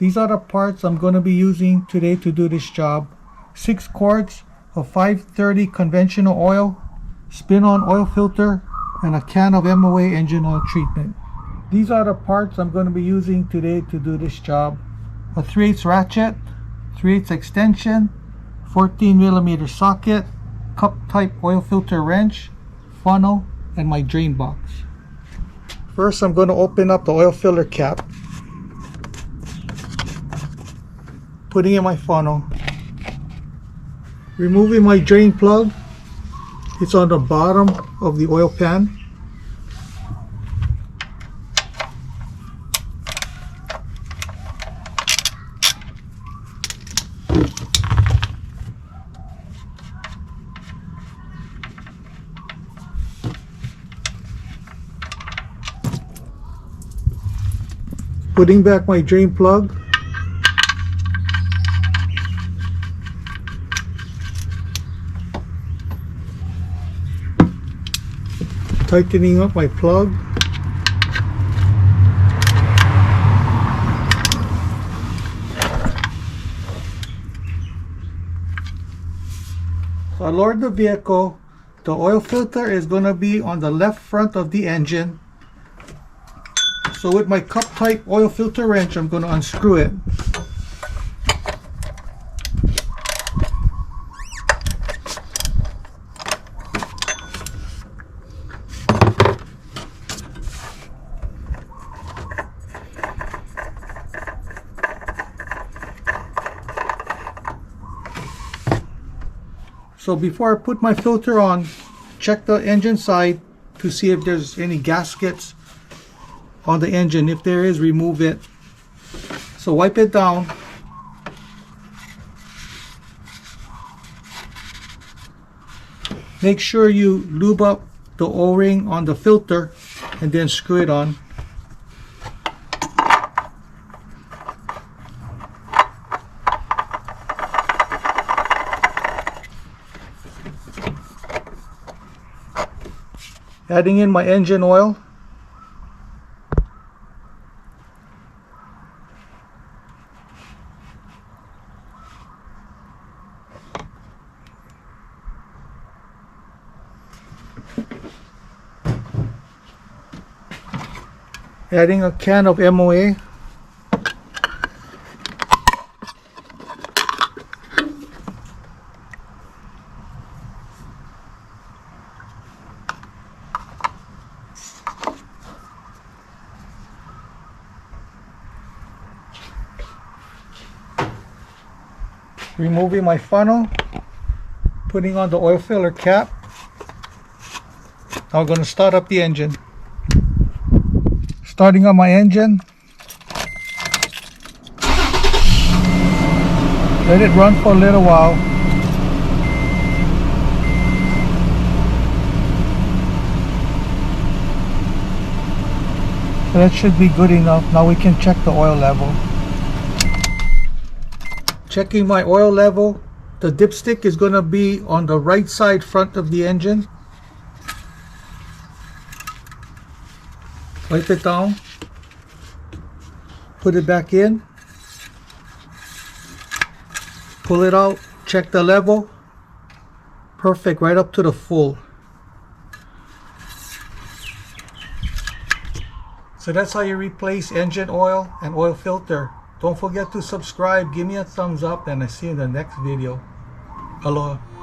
These are the parts I'm going to be using today to do this job. 6 quarts of 530 conventional oil, spin-on oil filter, and a can of MOA engine oil treatment. These are the parts I'm going to be using today to do this job. A 3/8 ratchet, 3/8 extension, 14mm socket, cup type oil filter wrench, funnel, and my drain box. First, I'm going to open up the oil filler cap, putting in my funnel, removing my drain plug. It's on the bottom of the oil pan. Putting back my drain plug. Tightening up my plug. So I lowered the vehicle. The oil filter is going to be on the left front of the engine. So with my cup type oil filter wrench, I'm going to unscrew it. So before I put my filter on, check the engine side to see if there's any gaskets on the engine. If there is, remove it. So wipe it down. Make sure you lube up the O-ring on the filter and then screw it on. Adding in my engine oil. Adding a can of MOA. Removing my funnel, putting on the oil filler cap. Now I'm going to start up the engine. Starting on my engine. Let it run for a little while. That should be good enough. Now we can check the oil level. Checking my oil level. The dipstick is going to be on the right side front of the engine. Wipe it down. Put it back in. Pull it out. Check the level. Perfect, right up to the full. So that's how you replace engine oil and oil filter. Don't forget to subscribe, give me a thumbs up, and I'll see you in the next video. Aloha.